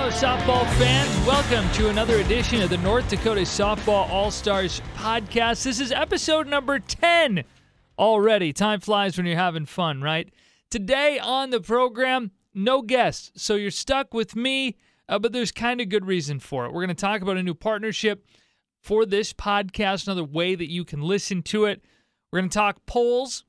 Hello, softball fans. Welcome to another edition of the North Dakota Softball All-Stars podcast. This is episode number 10 already. Time flies when you're having fun, right? Today on the program, no guests, so you're stuck with me, but there's kind of good reason for it. We're going to talk about a new partnership for this podcast, another way that you can listen to it. We're going to talk polls.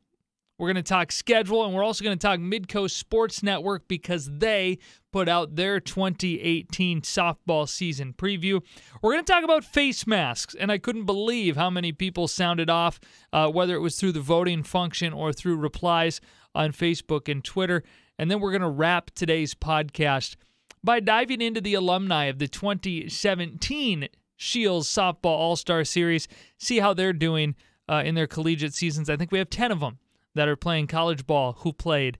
We're going to talk schedule, and we're also going to talk Midcoast Sports Network because they put out their 2018 softball season preview. We're going to talk about face masks, and I couldn't believe how many people sounded off, whether it was through the voting function or through replies on Facebook and Twitter. And then we're going to wrap today's podcast by diving into the alumni of the 2017 Shields Softball All-Star Series, see how they're doing in their collegiate seasons. I think we have 10 of them that are playing college ball who played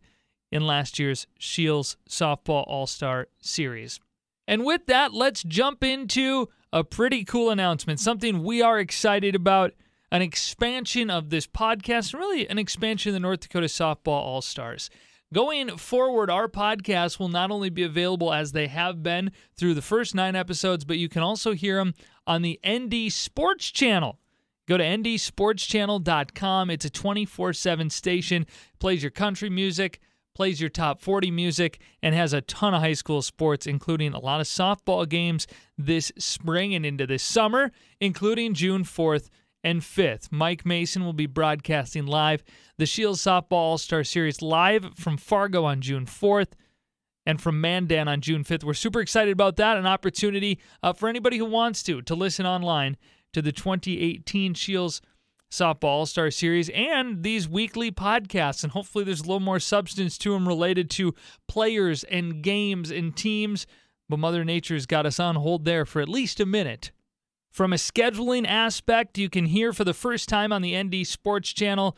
in last year's Shields Softball All-Star Series. And with that, let's jump into a pretty cool announcement, something we are excited about, an expansion of this podcast, really an expansion of the North Dakota Softball All-Stars. Going forward, our podcasts will not only be available as they have been through the first 9 episodes, but you can also hear them on the ND Sports Channel. Go to ndsportschannel.com. It's a 24/7 station. Plays your country music, plays your top 40 music, and has a ton of high school sports, including a lot of softball games this spring and into this summer, including June 4th and 5th. Mike Mason will be broadcasting live the Shields Softball All-Star Series live from Fargo on June 4th and from Mandan on June 5th. We're super excited about that, an opportunity for anybody who wants to listen online to the 2018 Shields Softball All-Star Series and these weekly podcasts. And hopefully there's a little more substance to them related to players and games and teams. But Mother Nature's got us on hold there for at least a minute. From a scheduling aspect, you can hear for the first time on the ND Sports Channel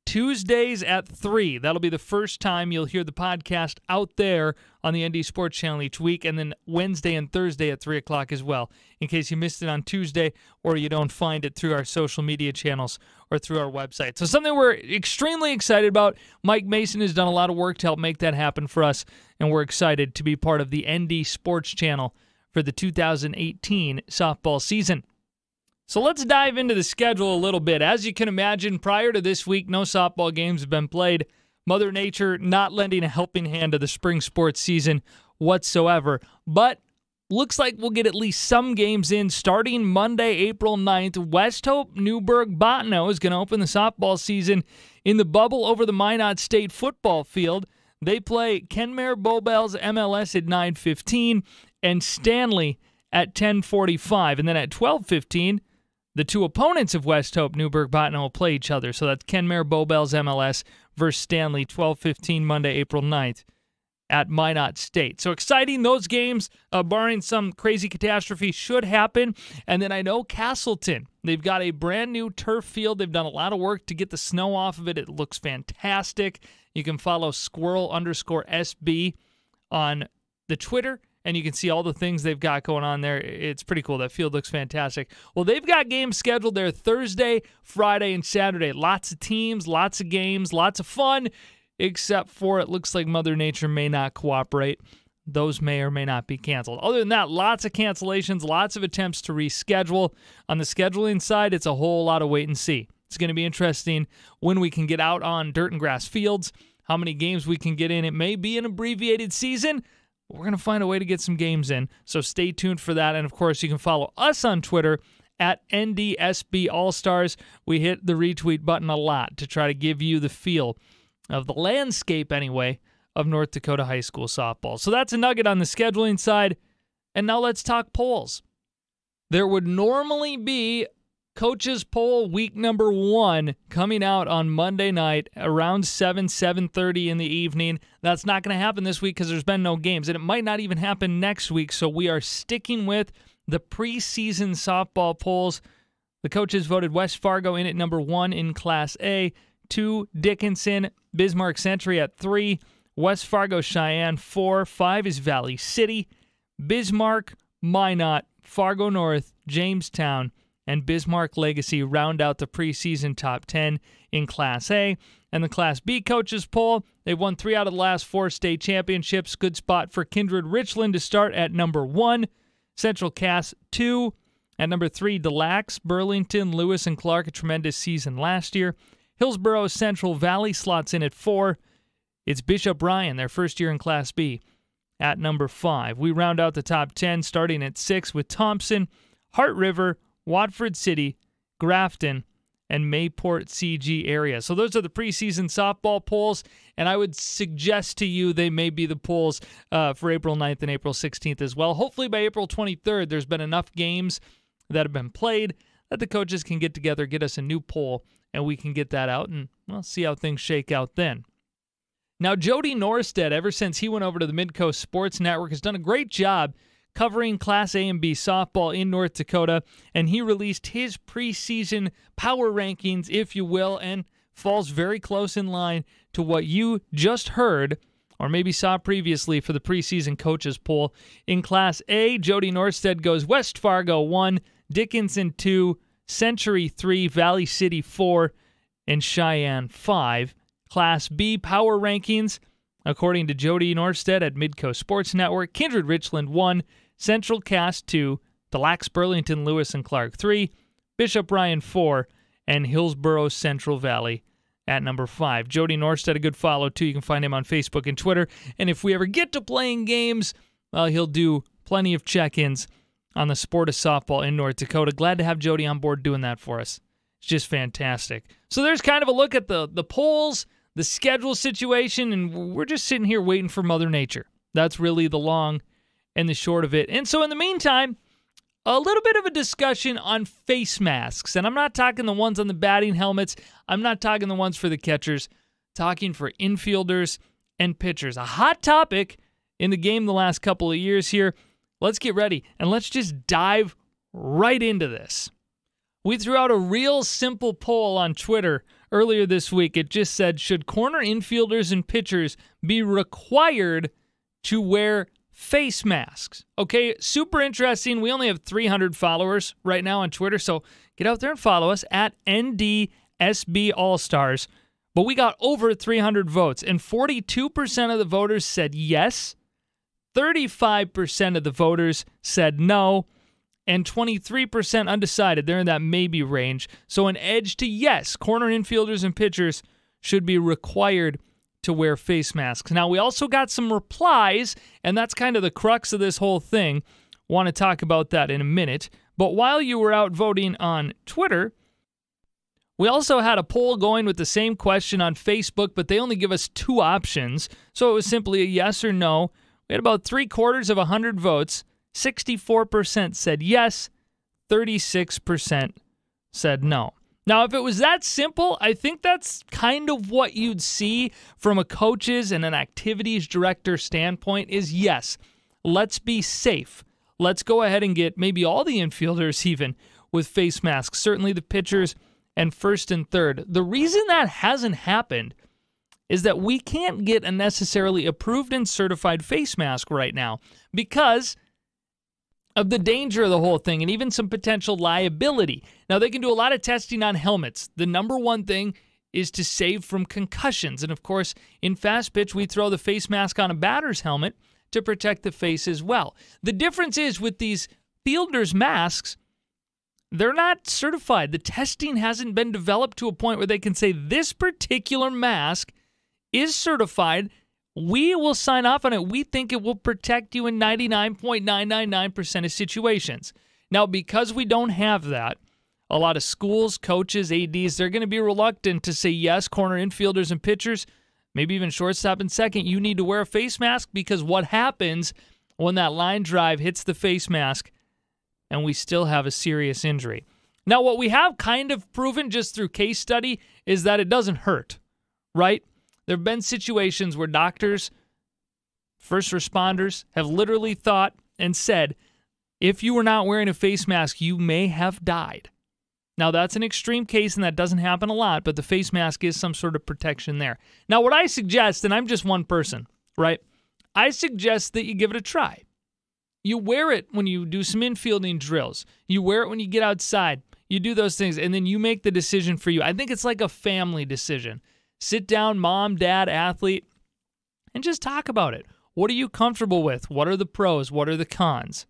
Tuesdays at 3. That'll be the first time you'll hear the podcast out there on the ND Sports Channel each week, and then Wednesday and Thursday at 3 o'clock as well, in case you missed it on Tuesday or you don't find it through our social media channels or through our website. So something we're extremely excited about. Mike Mason has done a lot of work to help make that happen for us, and we're excited to be part of the ND Sports Channel for the 2018 softball season. So let's dive into the schedule a little bit. As you can imagine, prior to this week, no softball games have been played. Mother Nature not lending a helping hand to the spring sports season whatsoever. But looks like we'll get at least some games in starting Monday, April 9th. West Hope Newburgh Bottineau is going to open the softball season in the bubble over the Minot State football field. They play Kenmare Bowbells MLS at 9:15 and Stanley at 10:45. And then at 12:15, the two opponents of West Hope, Newburgh Bottineau, will play each other. So that's Kenmare Bowbells MLS versus Stanley, 12:15 Monday, April 9th at Minot State. So exciting. Those games, barring some crazy catastrophe, should happen. And then I know Castleton, they've got a brand new turf field. They've done a lot of work to get the snow off of it. It looks fantastic. You can follow squirrel_SB on the Twitter, and you can see all the things they've got going on there. It's pretty cool. That field looks fantastic. Well, they've got games scheduled there Thursday, Friday, and Saturday. Lots of teams, lots of games, lots of fun, except for it looks like Mother Nature may not cooperate. Those may or may not be canceled. Other than that, lots of cancellations, lots of attempts to reschedule. On the scheduling side, it's a whole lot of wait and see. It's going to be interesting when we can get out on dirt and grass fields, how many games we can get in. It may be an abbreviated season. We're going to find a way to get some games in, so stay tuned for that. And, of course, you can follow us on Twitter at NDSB All-Stars. We hit the retweet button a lot to try to give you the feel of the landscape, anyway, of North Dakota high school softball. So that's a nugget on the scheduling side. And now let's talk polls. There would normally be Coaches Poll week number 1 coming out on Monday night around 7:30 in the evening. That's not going to happen this week because there's been no games, and it might not even happen next week. So we are sticking with the preseason softball polls. The coaches voted West Fargo in at number 1 in Class A, 2 Dickinson, Bismarck Century at 3, West Fargo Cheyenne 4, 5 is Valley City, Bismarck, Minot, Fargo North, Jamestown, and Bismarck Legacy round out the preseason top 10 in Class A. And the Class B coaches poll, they've won 3 out of the last 4 state championships. Good spot for Kindred Richland to start at number 1, Central Cass 2, at number 3, DeLax, Burlington, Lewis, and Clark, a tremendous season last year. Hillsborough Central Valley slots in at 4. It's Bishop Ryan, their first year in Class B, at number 5. We round out the top 10 starting at 6 with Thompson, Heart River, Watford City, Grafton, and Mayport CG area. So those are the preseason softball polls, and I would suggest to you they may be the polls for April 9th and April 16th as well. Hopefully by April 23rd, there's been enough games that have been played that the coaches can get together, get us a new poll, and we can get that out and, well, see how things shake out then. Now, Jody Norstead, ever since he went over to the Midcoast Sports Network, has done a great job covering Class A and B softball in North Dakota, and he released his preseason power rankings, if you will, and falls very close in line to what you just heard or maybe saw previously for the preseason coaches poll. In Class A, Jody Norstead goes West Fargo 1, Dickinson 2, Century 3, Valley City 4, and Cheyenne 5. Class B power rankings, according to Jody Norstead at Midcoast Sports Network, Kindred Richland 1, Central Cass 2, DeLax, Burlington, Lewis, and Clark 3, Bishop Ryan 4, and Hillsborough Central Valley at number 5. Jody Norstead, a good follow, too. You can find him on Facebook and Twitter. And if we ever get to playing games, well, he'll do plenty of check-ins on the sport of softball in North Dakota. Glad to have Jody on board doing that for us. It's just fantastic. So there's kind of a look at the polls, the schedule situation, and we're just sitting here waiting for Mother Nature. That's really the long and the short of it. And so in the meantime, a little bit of a discussion on face masks. And I'm not talking the ones on the batting helmets. I'm not talking the ones for the catchers. Talking for infielders and pitchers. A hot topic in the game the last couple of years here. Let's get ready and let's just dive right into this. We threw out a real simple poll on Twitter earlier this week. It just said, should corner infielders and pitchers be required to wear face masks? Okay, super interesting. We only have 300 followers right now on Twitter, so get out there and follow us at NDSB All-Stars. But we got over 300 votes, and 42% of the voters said yes, 35% of the voters said no, and 23% undecided. They're in that maybe range. So an edge to yes, corner infielders and pitchers should be required to wear face masks. Now, we also got some replies, and that's kind of the crux of this whole thing. Want to talk about that in a minute. But while you were out voting on Twitter, we also had a poll going with the same question on Facebook, but they only give us 2 options. So it was simply a yes or no. We had about 3/4 of 100 votes. 64% said yes, 36% said no. Now, if it was that simple, I think that's kind of what you'd see from a coach's and an activities director standpoint is, yes, let's be safe. Let's go ahead and get maybe all the infielders even with face masks, certainly the pitchers and first and third. The reason that hasn't happened is that we can't get a necessarily approved and certified face mask right now because of the danger of the whole thing and even some potential liability. Now, they can do a lot of testing on helmets. The number one thing is to save from concussions. And, of course, in fast pitch, we throw the face mask on a batter's helmet to protect the face as well. The difference is with these fielders' masks, they're not certified. The testing hasn't been developed to a point where they can say this particular mask is certified. We will sign off on it. We think it will protect you in 99.999% of situations. Now, because we don't have that, a lot of schools, coaches, ADs, they're going to be reluctant to say, yes, corner infielders and pitchers, maybe even shortstop and second, you need to wear a face mask because what happens when that line drive hits the face mask and we still have a serious injury? Now, what we have kind of proven just through case study is that it doesn't hurt, right? There have been situations where doctors, first responders, have literally thought and said, if you were not wearing a face mask, you may have died. Now, that's an extreme case, and that doesn't happen a lot, but the face mask is some sort of protection there. Now, what I suggest, and I'm just one person, right? I suggest that you give it a try. You wear it when you do some infielding drills. You wear it when you get outside. You do those things, and then you make the decision for you. I think it's like a family decision. Sit down, mom, dad, athlete, and just talk about it. What are you comfortable with? What are the pros? What are the cons?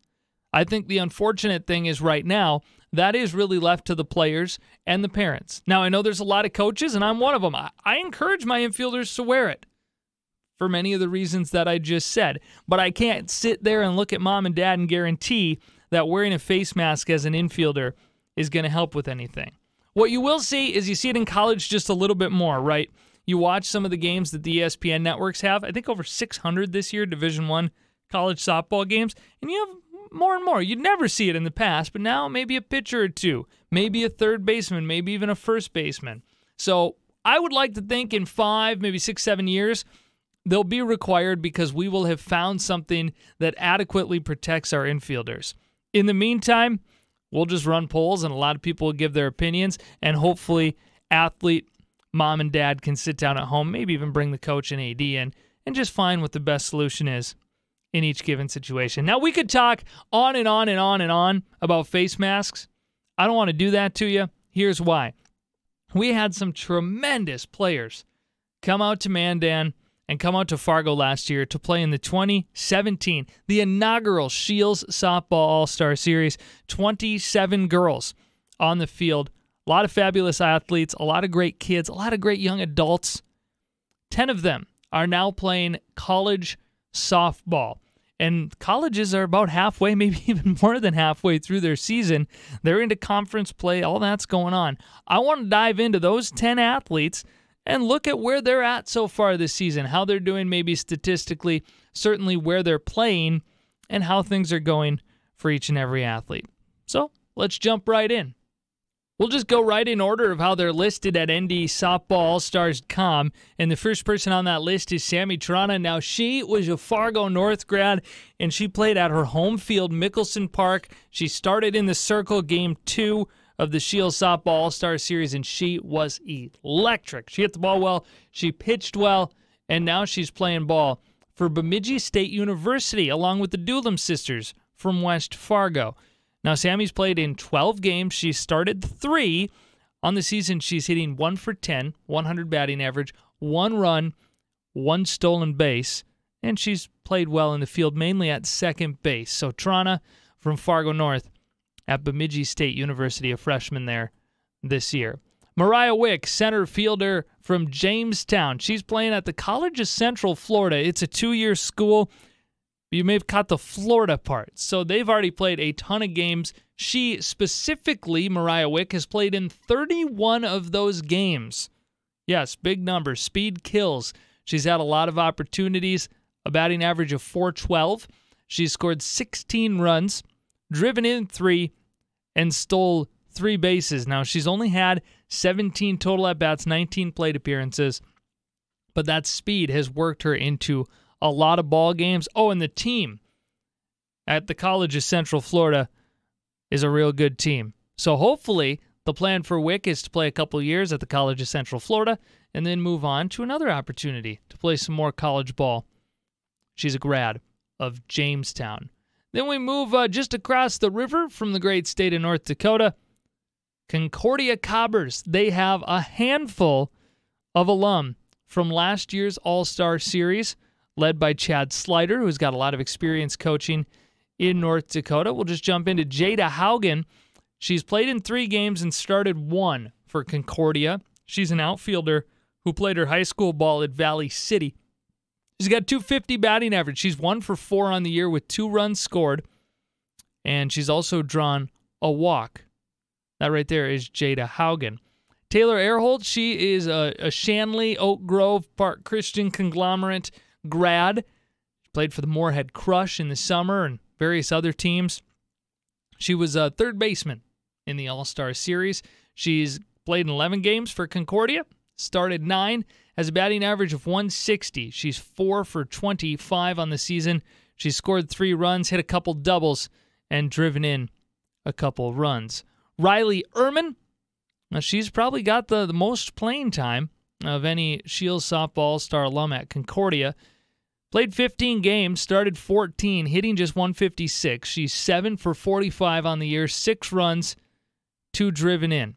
I think the unfortunate thing is right now, that is really left to the players and the parents. Now, I know there's a lot of coaches, and I'm one of them. I encourage my infielders to wear it for many of the reasons that I just said. But I can't sit there and look at mom and dad and guarantee that wearing a face mask as an infielder is going to help with anything. What you will see is you see it in college just a little bit more, right? You watch some of the games that the ESPN networks have. I think over 600 this year, Division I college softball games. And you have more and more. You'd never see it in the past, but now maybe a pitcher or two, maybe a third baseman, maybe even a first baseman. So I would like to think in 5, maybe 6, 7 years, they'll be required because we will have found something that adequately protects our infielders. In the meantime, we'll just run polls, and a lot of people will give their opinions, and hopefully athlete, mom and dad can sit down at home, maybe even bring the coach and AD in, and just find what the best solution is in each given situation. Now, we could talk on and on and on and on about face masks. I don't want to do that to you. Here's why. We had some tremendous players come out to Mandan and come out to Fargo last year to play in the 2017, the inaugural Shields Softball All-Star Series. 27 girls on the field. A lot of fabulous athletes, a lot of great kids, a lot of great young adults. 10 of them are now playing college softball. And colleges are about halfway, maybe even more than halfway through their season. They're into conference play, all that's going on. I want to dive into those 10 athletes and look at where they're at so far this season, how they're doing maybe statistically, certainly where they're playing, and how things are going for each and every athlete. So let's jump right in. We'll just go right in order of how they're listed at NDSoftballAllStars.com. And the first person on that list is Sammy Trana. Now, she was a Fargo North grad, and she played at her home field, Mickelson Park. She started in the circle game 2 of the Shields Softball All-Star Series, and she was electric. She hit the ball well, she pitched well, and now she's playing ball for Bemidji State University, along with the Doolin sisters from West Fargo. Now, Sammy's played in 12 games. She started 3. On the season, she's hitting 1 for 10, 100 batting average, 1 run, 1 stolen base, and she's played well in the field, mainly at second base. So Trana from Fargo North at Bemidji State University, a freshman there this year. Mariah Wick, center fielder from Jamestown. She's playing at the College of Central Florida. It's a 2-year school. You may have caught the Florida part. So they've already played a ton of games. She specifically, Mariah Wick, has played in 31 of those games. Yes, big numbers. Speed kills. She's had a lot of opportunities, a batting average of .412. She's scored 16 runs, driven in 3, and stole 3 bases. Now, she's only had 17 total at-bats, 19 plate appearances, but that speed has worked her into a lot of ball games. Oh, and the team at the College of Central Florida is a real good team. So hopefully the plan for Wick is to play a couple years at the College of Central Florida and then move on to another opportunity to play some more college ball. She's a grad of Jamestown. Then we move just across the river from the great state of North Dakota. Concordia Cobbers. They have a handful of alum from last year's All-Star Series, led by Chad Slider, who's got a lot of experience coaching in North Dakota. We'll just jump into Jada Haugen. She's played in 3 games and started 1 for Concordia. She's an outfielder who played her high school ball at Valley City. She's got .250 batting average. She's 1 for 4 on the year with 2 runs scored, and she's also drawn a walk. That right there is Jada Haugen. Taylor Airholt, she is a Shanley, Oak Grove, Park Christian conglomerate grad. She played for the Moorhead Crush in the summer and various other teams. She was a third baseman in the All-Star Series. She's played in 11 games for Concordia, started 9, has a batting average of .160. She's 4 for 25 on the season. She scored 3 runs, hit a couple doubles, and driven in a couple runs. Riley Ehrman, now she's probably got the most playing time of any Shields Softball All-Star alum at Concordia. Played 15 games, started 14, hitting just .156. She's 7 for 45 on the year, 6 runs, to Driven In.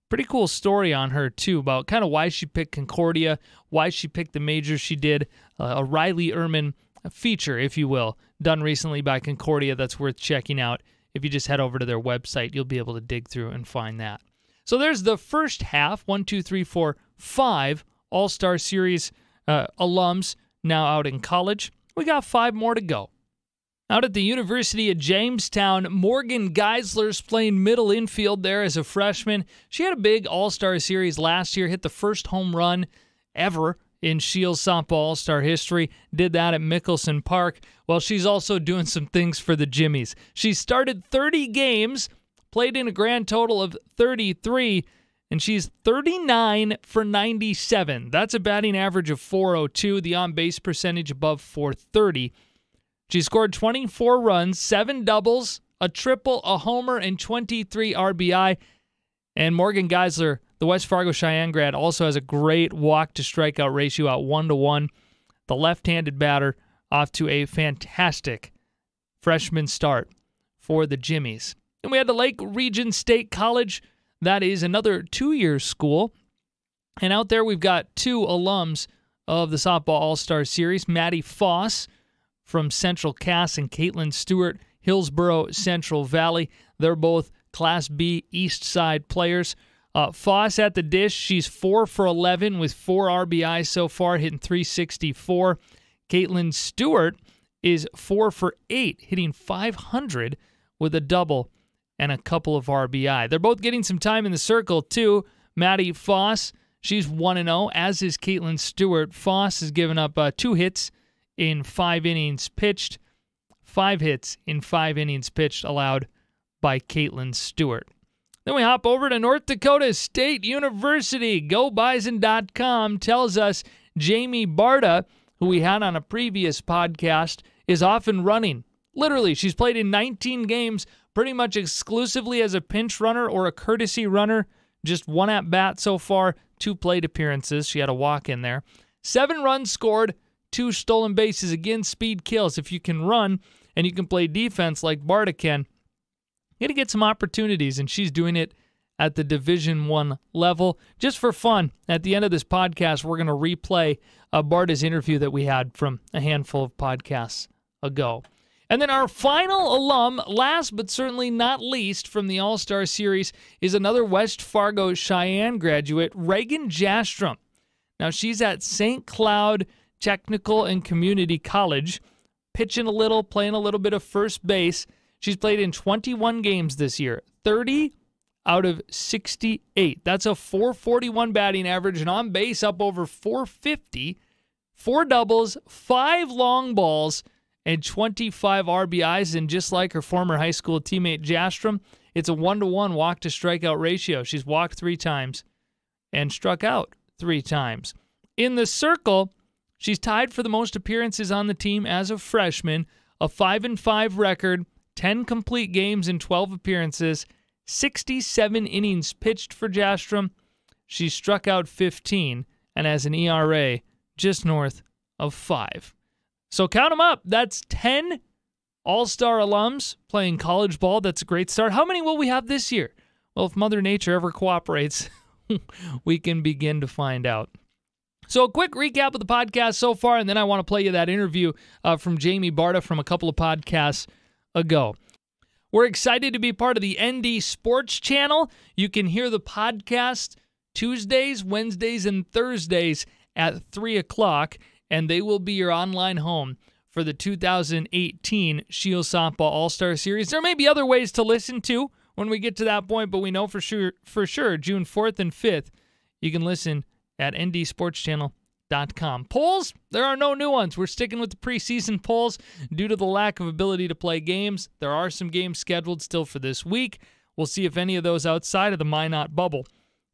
Pretty cool story on her, too, about kind of why she picked Concordia, why she picked the majors she did, a Riley Ehrman feature, if you will, done recently by Concordia that's worth checking out. If you just head over to their website, you'll be able to dig through and find that. So there's the first half, 5 All-Star Series alums now out in college. We got 5 more to go. Out at the University of Jamestown, Morgan Geisler's playing middle infield there as a freshman. She had a big All-Star Series last year, hit the first home run ever in Shields softball All-Star history. Did that at Mickelson Park. Well, she's also doing some things for the Jimmies. She started 30 games, played in a grand total of 33, and she's 39 for 97. That's a batting average of .402, the on-base percentage above .430. She scored 24 runs, 7 doubles, a triple, a homer, and 23 RBI. And Morgan Geisler, the West Fargo Cheyenne grad, also has a great walk-to-strikeout ratio at 1-to-1. The left-handed batter off to a fantastic freshman start for the Jimmies. And we had the Lake Region State College. That is another 2-year school. And out there we've got 2 alums of the Softball All-Star Series, Maddie Foss from Central Cass and Caitlin Stewart, Hillsborough Central Valley. They're both Class B East Side players. Foss at the dish, she's 4 for 11 with 4 RBIs so far, hitting .364. Caitlin Stewart is 4 for 8, hitting .500 with a double and a couple of RBI. They're both getting some time in the circle, too. Maddie Foss, she's 1-0, as is Caitlin Stewart. Foss has given up 2 hits in 5 innings pitched. 5 hits in 5 innings pitched allowed by Caitlin Stewart. Then we hop over to North Dakota State University. GoBison.com tells us Jamie Barta, who we had on a previous podcast, is off and running. Literally, she's played in 19 games pretty much exclusively as a pinch runner or a courtesy runner. Just 1 at-bat so far, 2 plate appearances. She had a walk in there. 7 runs scored, 2 stolen bases. Again, speed kills. If you can run and you can play defense like Barta can, you're going to get some opportunities, and she's doing it at the Division I level. Just for fun, at the end of this podcast, we're going to replay Barta's interview that we had from a handful of podcasts ago. And then our final alum, last but certainly not least, from the All-Star Series is another West Fargo Cheyenne graduate, Reagan Jastrom. Now, she's at St. Cloud Technical and Community College, pitching a little, playing a little bit of first base. She's played in 21 games this year, 30 out of 68. That's a .441 batting average, and on base up over .450, 4 doubles, 5 long balls, and 25 RBIs. And just like her former high school teammate Jastrom, it's a 1-to-1 walk-to-strikeout ratio. She's walked 3 times and struck out 3 times. In the circle, she's tied for the most appearances on the team as a freshman, a 5-5 record, 10 complete games in 12 appearances, 67 innings pitched for Jastrom. She struck out 15 and has an ERA just north of 5. So count them up. That's 10 All-Star alums playing college ball. That's a great start. How many will we have this year? Well, if Mother Nature ever cooperates, we can begin to find out. So a quick recap of the podcast so far, and then I want to play you that interview from Jamie Barta from a couple of podcasts ago. We're excited to be part of the ND Sports Channel. You can hear the podcast Tuesdays, Wednesdays, and Thursdays at 3 o'clock, and they will be your online home for the 2018 Shields Softball All-Star Series. There may be other ways to listen to when we get to that point, but we know for sure, June 4th and 5th, you can listen at ndsportschannel.com. Polls, there are no new ones. We're sticking with the preseason polls due to the lack of ability to play games. There are some games scheduled still for this week. We'll see if any of those outside of the Minot bubble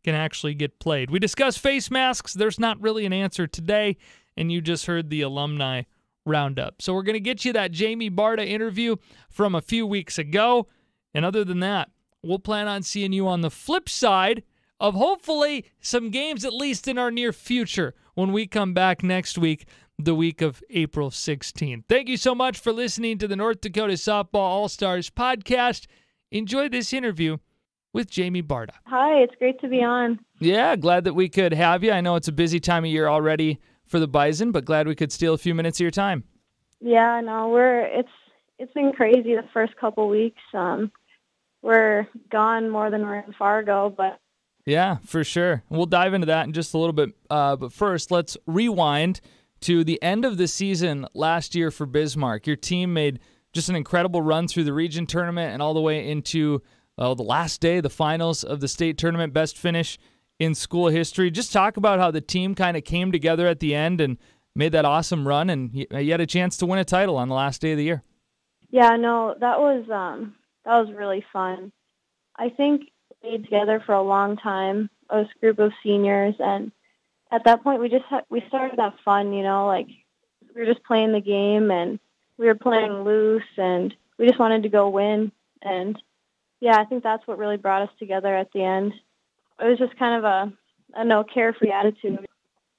can actually get played. We discussed face masks. There's not really an answer today, and you just heard the alumni roundup. So we're going to get you that Jamie Barta interview from a few weeks ago. And other than that, we'll plan on seeing you on the flip side of hopefully some games, at least in our near future, when we come back next week, the week of April 16th. Thank you so much for listening to the North Dakota Softball All-Stars podcast. Enjoy this interview with Jamie Barta. Hi, it's great to be on. Yeah, glad that we could have you. I know it's a busy time of year already for the Bison, but glad we could steal a few minutes of your time. Yeah, no, it's been crazy the first couple weeks. We're gone more than we're in Fargo, but Yeah, for sure. We'll dive into that in just a little bit. But first, let's rewind to the end of the season last year for Bismarck. Your team made just an incredible run through the region tournament and all the way into the last day, the finals of the state tournament, best finish in school history. Just talk about how the team kind of came together at the end and made that awesome run, and you had a chance to win a title on the last day of the year. yeah, no, that was really fun. I think we stayed together for a long time, a group of seniors, and at that point we started to have fun, like we were just playing the game and we were playing loose and we just wanted to go win. And yeah, I think that's what really brought us together at the end. It was just kind of a no carefree attitude.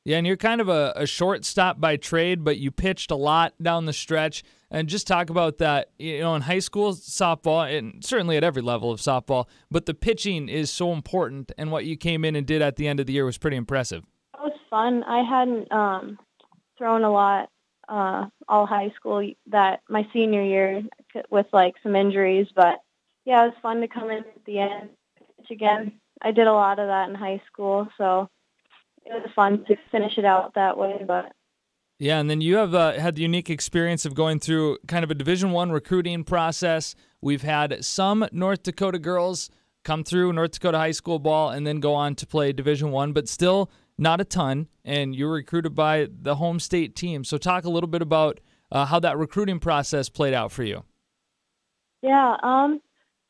Yeah, and you're kind of a shortstop by trade, but you pitched a lot down the stretch. And just talk about that, in high school softball, and certainly at every level of softball, but the pitching is so important, and what you came in and did at the end of the year was pretty impressive. It was fun. I hadn't thrown a lot all high school that my senior year with some injuries, but yeah, it was fun to come in at the end pitch again. I did a lot of that in high school, so it was fun to finish it out that way. But yeah, and then you have had the unique experience of going through kind of a Division I recruiting process. We've had some North Dakota girls come through North Dakota high school ball and then go on to play Division I, but still not a ton, and you were recruited by the home state team. So talk a little bit about how that recruiting process played out for you. yeah,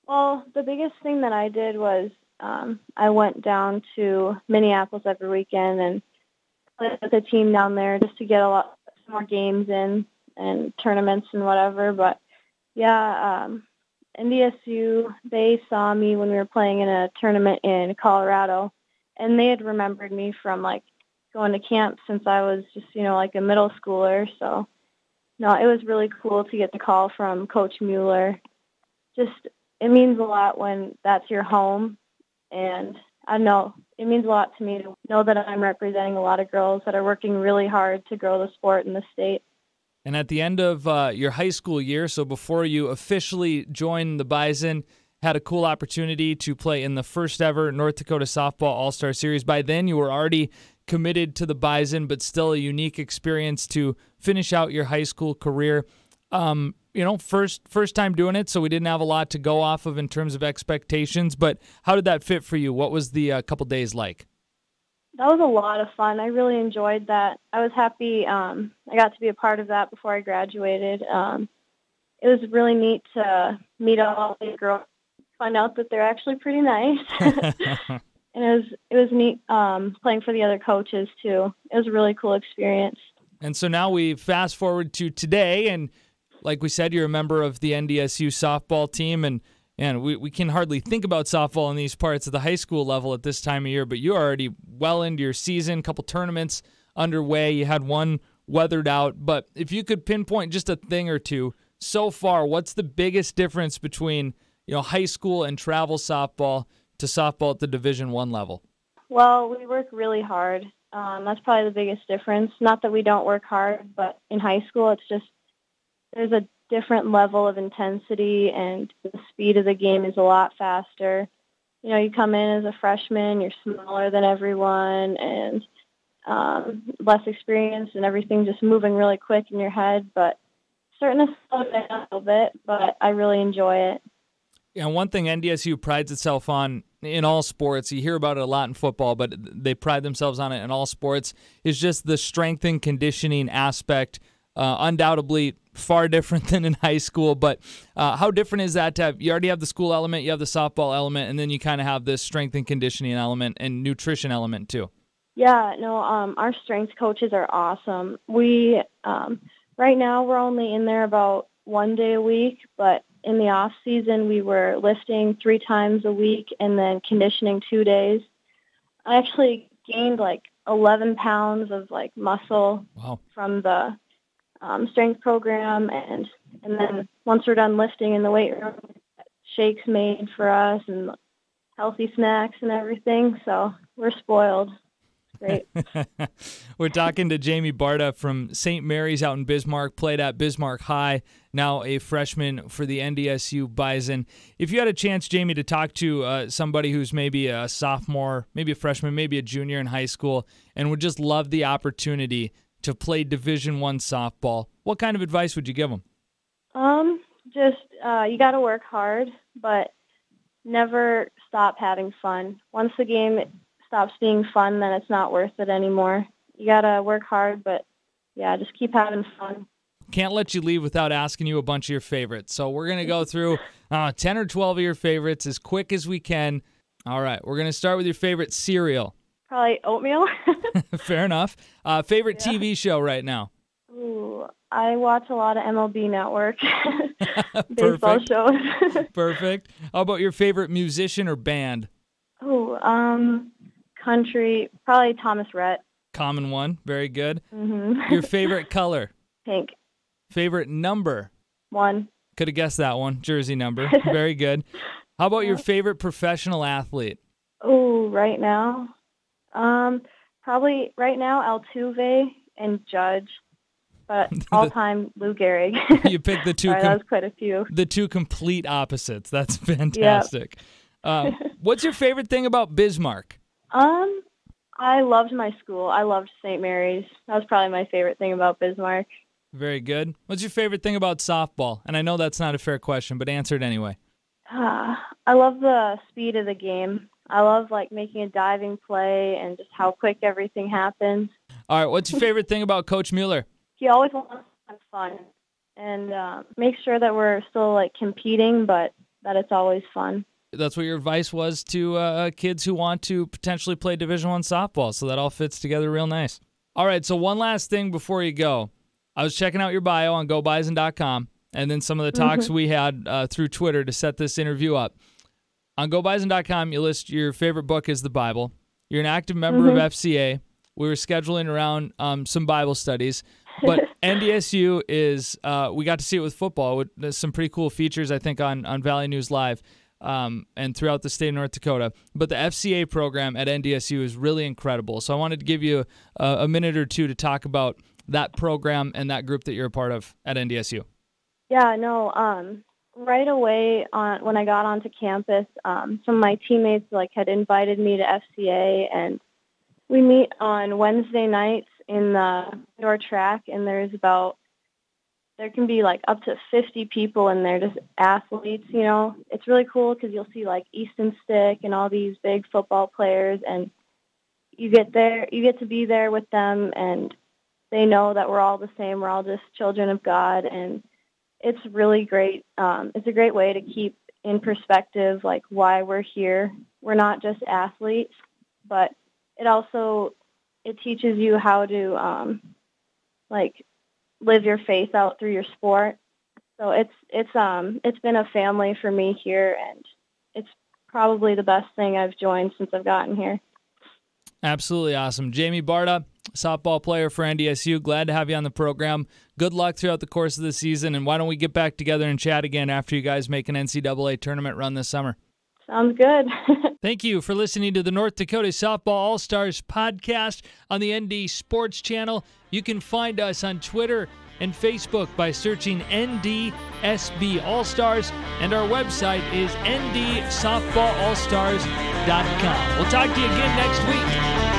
well, the biggest thing that I did was I went down to Minneapolis every weekend and played with the team down there just to get some more games in and tournaments and whatever. But yeah, NDSU, they saw me when we were playing in a tournament in Colorado, and they had remembered me from going to camp since I was just a middle schooler. So no, it was really cool to get the call from Coach Mueller. Just it means a lot when that's your home, and I know it means a lot to me to know that I'm representing a lot of girls that are working really hard to grow the sport in the state. And at the end of your high school year, so before you officially joined the Bison, had a cool opportunity to play in the first ever North Dakota Softball All-Star Series. By then, you were already committed to the Bison, but still a unique experience to finish out your high school career. First time doing it, so we didn't have a lot to go off of in terms of expectations, but how did that fit for you? What was the couple days like? That was a lot of fun. I really enjoyed that. I was happy I got to be a part of that before I graduated. It was really neat to meet all the girls, find out that they're actually pretty nice. And it was neat playing for the other coaches, too. It was a really cool experience. And so now we fast forward to today, and like we said, you're a member of the NDSU softball team, and we can hardly think about softball in these parts of the high school level at this time of year, but you're already well into your season, couple tournaments underway. You had one weathered out, but if you could pinpoint just a thing or two so far, what's the biggest difference between high school and travel softball to softball at the Division I level? Well, we work really hard. That's probably the biggest difference. Not that we don't work hard, but in high school, it's just there's a different level of intensity, and the speed of the game is a lot faster. You come in as a freshman, you're smaller than everyone, and less experience, and everything just moving really quick in your head, but starting to slow down a little bit, but I really enjoy it. Yeah, one thing NDSU prides itself on in all sports, you hear about it a lot in football, but they pride themselves on it in all sports, is just the strength and conditioning aspect. Undoubtedly far different than in high school, but how different is that to have, you already have the school element, you have the softball element, and then you kind of have this strength and conditioning element and nutrition element too? Yeah, no, our strength coaches are awesome. We, right now we're only in there about one day a week, but in the off season we were lifting 3 times a week and then conditioning 2 days. I actually gained 11 pounds of muscle. Wow. From the strength program, and then once we're done lifting in the weight room, shakes made for us and healthy snacks and everything. So we're spoiled. Great. We're talking to Jamie Barta from St. Mary's out in Bismarck, played at Bismarck High, now a freshman for the NDSU Bison. If you had a chance, Jamie, to talk to somebody who's maybe a sophomore, maybe a freshman, maybe a junior in high school, and would just love the opportunity to play Division I softball, what kind of advice would you give them? You got to work hard, but never stop having fun. Once the game stops being fun, then it's not worth it anymore. You got to work hard, but yeah, just keep having fun. Can't let you leave without asking you a bunch of your favorites. So we're going to go through 10 or 12 of your favorites as quick as we can. All right, we're going to start with your favorite cereal. Probably oatmeal. Fair enough. Favorite TV show right now? Ooh, I watch a lot of MLB Network. Baseball shows. Perfect. How about your favorite musician or band? Country, probably Thomas Rhett. Common one. Very good. Mm-hmm. Your favorite color? Pink. Favorite number? 1. Could have guessed that one. Jersey number. Very good. How about your favorite professional athlete? Right now? Probably right now Altuve and Judge, but all-time Lou Gehrig. You picked the two. Sorry, that was quite a few. The two complete opposites. That's fantastic. Yep. What's your favorite thing about Bismarck? I loved my school. I loved St. Mary's. That was probably my favorite thing about Bismarck. Very good. What's your favorite thing about softball? And I know that's not a fair question, but answer it anyway. I love the speed of the game. I love making a diving play and just how quick everything happens. All right, what's your favorite thing about Coach Mueller? He always wants to have fun and make sure that we're still competing, but that it's always fun. That's what your advice was to kids who want to potentially play Division I softball, so that all fits together real nice. All right, so one last thing before you go. I was checking out your bio on GoBison.com, and then some of the talks we had through Twitter to set this interview up. On GoBison.com, you list your favorite book is the Bible. You're an active member of FCA. We were scheduling around some Bible studies. But NDSU is, we got to see it with football. There's some pretty cool features, I think, on Valley News Live and throughout the state of North Dakota. But the FCA program at NDSU is really incredible. So I wanted to give you a minute or two to talk about that program and that group that you're a part of at NDSU. Yeah, no, right away when I got onto campus, some of my teammates had invited me to FCA, and we meet on Wednesday nights in the indoor track, and there can be up to 50 people in there, just athletes. It's really cool because you'll see Easton Stick and all these big football players, and you get to be there with them, and they know that we're all the same. We're all just children of God, and it's really great. It's a great way to keep in perspective why we're here. We're not just athletes, but it teaches you how to live your faith out through your sport. So it's been a family for me here, and it's probably the best thing I've joined since I've gotten here. Absolutely awesome. Jamie Barta, softball player for NDSU. Glad to have you on the program. Good luck throughout the course of the season, and why don't we get back together and chat again after you guys make an NCAA tournament run this summer? Sounds good. Thank you for listening to the North Dakota Softball All-Stars podcast on the ND Sports Channel. You can find us on Twitter and Facebook by searching NDSB All-Stars, and our website is ndsoftballallstars.com. We'll talk to you again next week.